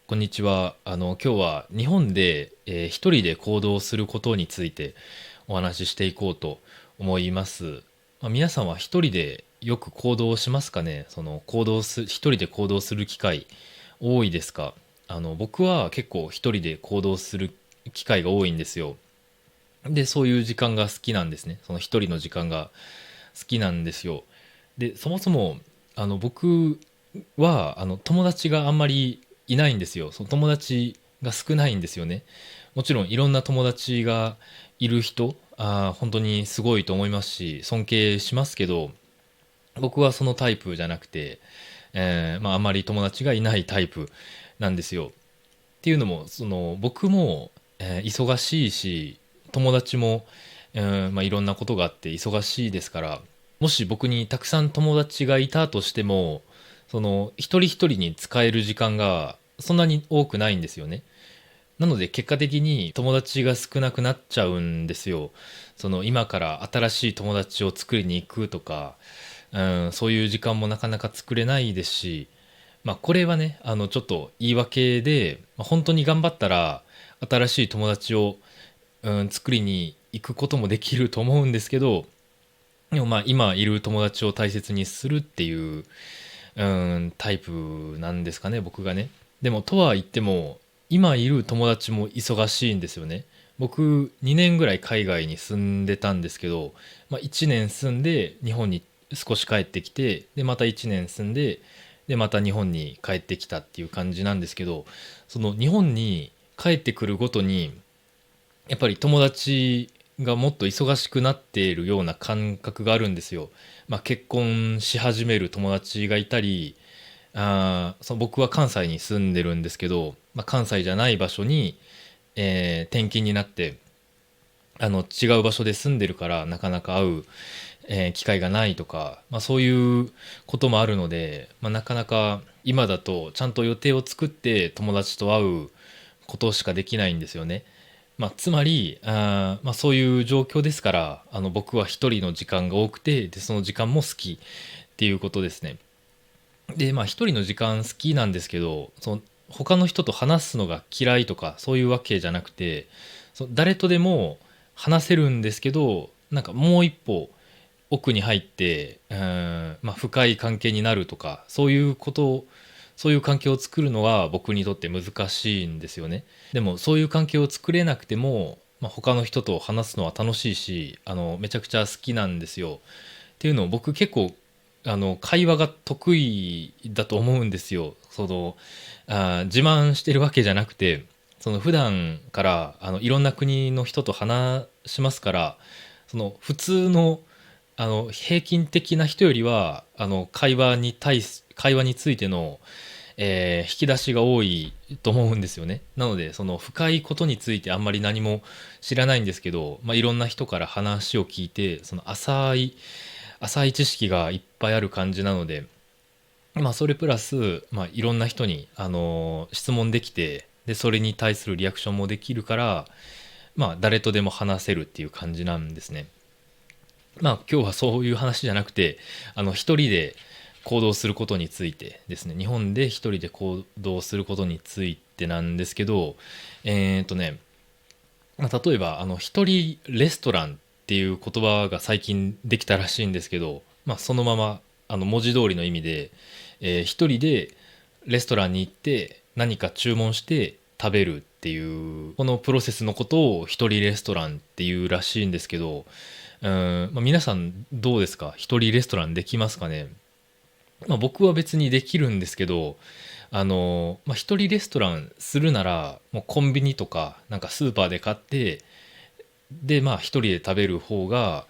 こんにちは。今日は日本で、一人で行動することについてお話ししていこうと思います。皆さんは一人でよく行動しますかね？一人で行動する機会多いですか？僕は結構一人で行動する機会が多いんですよ。で、そういう時間が好きなんですね。その一人の時間が好きなんですよ。で、そもそも、僕は、友達があんまりいないんですよ。その友達が少ないんですよね。もちろん、いろんな友達がいる人、本当にすごいと思いますし、尊敬しますけど、僕はそのタイプじゃなくて、あんまり友達がいないタイプなんですよ。っていうのも、僕も、忙しいし、友達も、いろんなことがあって忙しいですから、もし僕にたくさん友達がいたとしても、一人一人に使える時間がそんなに多くないんですよね。なので結果的に友達が少なくなっちゃうんですよ。今から新しい友達を作りに行くとか、そういう時間もなかなか作れないですし、これはね、ちょっと言い訳で、本当に頑張ったら、新しい友達を、作りに行くこともできると思うんですけど、でも今いる友達を大切にするっていう、タイプなんですかね、僕がね。でも、とは言っても、今いる友達も忙しいんですよね。僕、2年ぐらい海外に住んでたんですけど、1年住んで日本に少し帰ってきて、で、また1年住んで、で、また日本に帰ってきたっていう感じなんですけど、その日本に帰ってくるごとに、やっぱり友達がもっと忙しくなっているような感覚があるんですよ。結婚し始める友達がいたり、僕は関西に住んでるんですけど、関西じゃない場所に、転勤になって、違う場所で住んでるからなかなか会う、機会がないとか、そういうこともあるので、なかなか今だとちゃんと予定を作って友達と会うことしかできないんですよね。つまり、そういう状況ですから、僕は一人の時間が多くて、で、その時間も好きっていうことですね。で、一人の時間好きなんですけど、他の人と話すのが嫌いとか、そういうわけじゃなくて、誰とでも話せるんですけど、なんかもう一歩奥に入って、深い関係になるとか、そういう関係を作るのは僕にとって難しいんですよね。でもそういう関係を作れなくても、他の人と話すのは楽しいし、めちゃくちゃ好きなんですよ。っていうのを僕結構、会話が得意だと思うんですよ。自慢してるわけじゃなくて、普段から、いろんな国の人と話しますから、普通の、平均的な人よりは、会話についての、引き出しが多いと思うんですよね。なので、その深いことについてあんまり何も知らないんですけど、いろんな人から話を聞いて、浅い知識がいっぱいある感じなので、それプラス、いろんな人に、質問できて、で、それに対するリアクションもできるから、誰とでも話せるっていう感じなんですね。今日はそういう話じゃなくて、一人で行動することについてですね、日本で一人で行動することについてなんですけど、えーとね、例えば、一人レストランっていう言葉が最近できたらしいんですけど、そのまま、文字通りの意味で、一人でレストランに行って何か注文して食べるっていう、このプロセスのことを一人レストランっていうらしいんですけど、皆さんどうですか？一人レストランできますかね？僕は別にできるんですけど、一人レストランするなら、もうコンビニとか、なんかスーパーで買って、で、一人で食べる方が、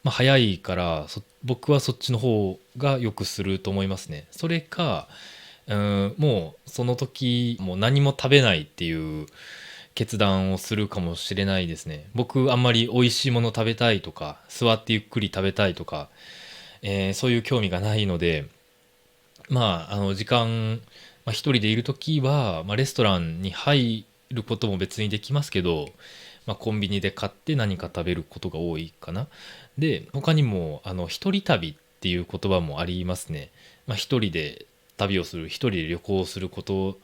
早いから、僕はそっちの方がよくすると思いますね。それか、もうその時、もう何も食べないっていう決断をするかもしれないですね。僕、あんまり美味しいもの食べたいとか、座ってゆっくり食べたいとか、そういう興味がないので、時間、一人でいるときは、レストランに入ることも別にできますけど、コンビニで買って何か食べることが多いかな。で、他にも、一人旅っていう言葉もありますね。一人で旅をする、一人で旅行をすること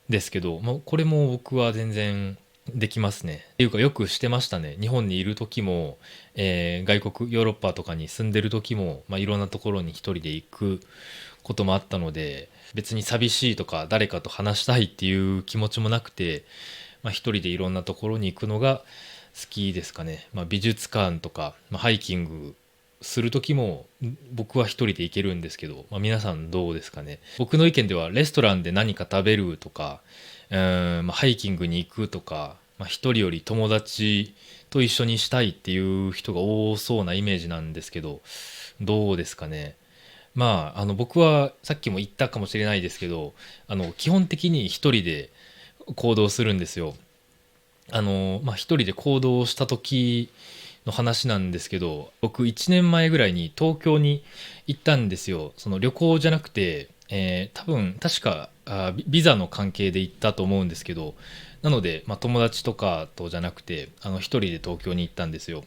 ですけど、これも僕は全然できますね。っていうかよくしてましたね。日本にいる時も、外国、ヨーロッパとかに住んでる時も、いろんなところに一人で行くこともあったので、別に寂しいとか誰かと話したいっていう気持ちもなくて、一人でいろんなところに行くのが好きですかね。美術館とか、ハイキングする時も僕は一人で行けるんですけど、皆さんどうですかね。僕の意見ではレストランで何か食べるとか、ハイキングに行くとか、一人より友達と一緒にしたいっていう人が多そうなイメージなんですけど、どうですかね。僕はさっきも言ったかもしれないですけど、基本的に一人で行動するんですよ。一人で行動した時の話なんですけど、僕1年前ぐらいに東京に行ったんですよ。その旅行じゃなくて、多分確かビザの関係で行ったと思うんですけど、なので、友達とかとじゃなくて一人で東京に行ったんですよ。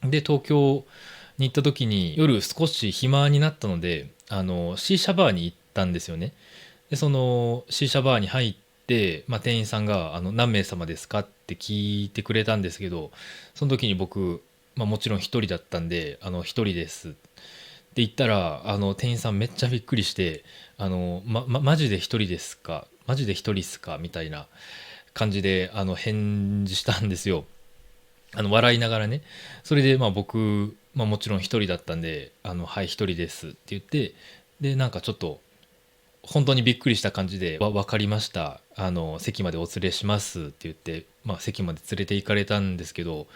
で東京に行った時に夜少し暇になったのでシーシャバーに行ったんですよね。でそのシーシャバーに入って、店員さんが何名様ですかって聞いてくれたんですけど、その時に僕、もちろん一人だったんで一人ですって言ったら店員さんめっちゃびっくりして、マジで一人ですか、マジで一人っすかみたいな感じで返事したんですよ。笑いながらね。それで僕、もちろん一人だったんではい一人ですって言って、でなんかちょっと本当にびっくりした感じで分かりました、席までお連れしますって言って、席まで連れて行かれたんですけど、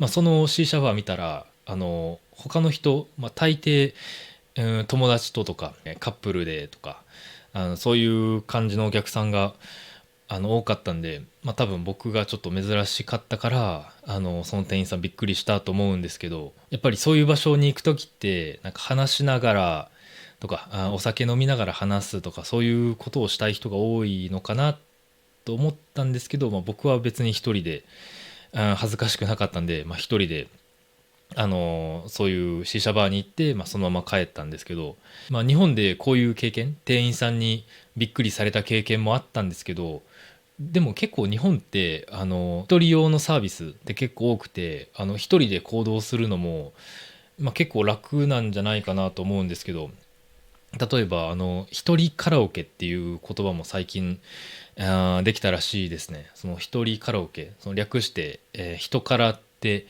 その C シャワー見たら他の人、大抵、友達ととかカップルでとかそういう感じのお客さんが多かったんで、多分僕がちょっと珍しかったからその店員さんびっくりしたと思うんですけど、やっぱりそういう場所に行く時ってなんか話しながらとかお酒飲みながら話すとかそういうことをしたい人が多いのかなと思ったんですけど、僕は別に一人で恥ずかしくなかったんで、一人でそういうシーシャバーに行って、そのまま帰ったんですけど、日本でこういう経験、店員さんにびっくりされた経験もあったんですけど、でも結構日本って一人用のサービスって結構多くて一人で行動するのも、結構楽なんじゃないかなと思うんですけど、例えば一人カラオケっていう言葉も最近できたらしいですね。その一人カラオケ、その略して、人からって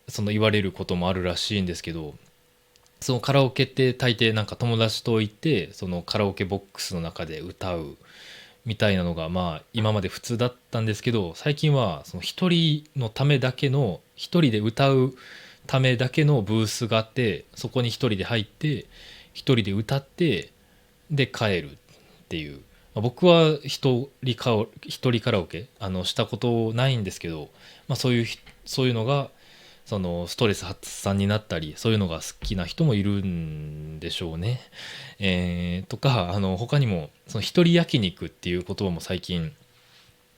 その言われることもあるらしいんですけど、そのカラオケって大抵なんか友達と行ってそのカラオケボックスの中で歌うみたいなのが今まで普通だったんですけど、最近はその一人のためだけの一人で歌うためだけのブースがあって、そこに一人で入って一人で歌ってで帰るっていう、僕は一人カラオケしたことないんですけど、そういうのがそのストレス発散になったりそういうのが好きな人もいるんでしょうね。とか他にもその一人焼肉っていう言葉も最近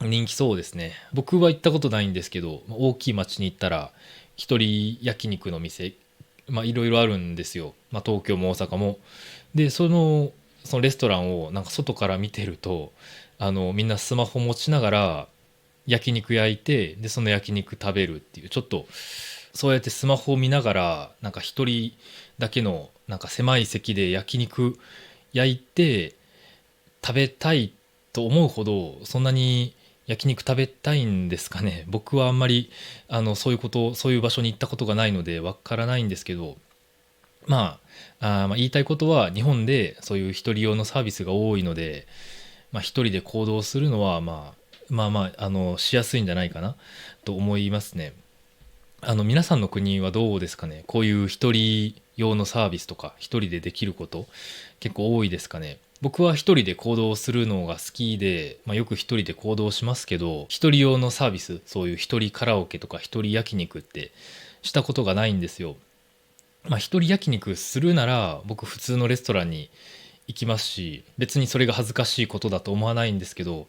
人気そうですね。僕は行ったことないんですけど、大きい町に行ったら一人焼肉の店いろいろあるんですよ。東京も大阪も。でそのレストランをなんか外から見てるとみんなスマホ持ちながら焼肉焼いて、でその焼肉食べるっていう、ちょっとそうやってスマホを見ながらなんか一人だけのなんか狭い席で焼肉焼いて食べたいと思うほどそんなに焼肉食べたいんですかね。僕はあんまりそういう場所に行ったことがないのでわからないんですけど、言いたいことは日本でそういう一人用のサービスが多いので、一人で行動するのはしやすいんじゃないかなと思いますね。皆さんの国はどうですかね。こういう一人用のサービスとか一人でできること結構多いですかね。僕は一人で行動するのが好きで、よく一人で行動しますけど、一人用のサービス、そういう一人カラオケとか一人焼肉ってしたことがないんですよ。一人焼肉するなら僕普通のレストランに行きますし、別にそれが恥ずかしいことだと思わないんですけど、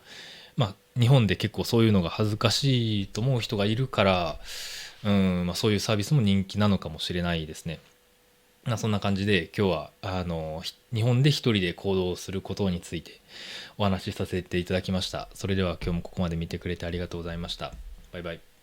日本で結構そういうのが恥ずかしいと思う人がいるから、そういうサービスも人気なのかもしれないですね。まあ、そんな感じで今日は日本で一人で行動することについてお話しさせていただきました。それでは今日もここまで見てくれてありがとうございました。バイバイ。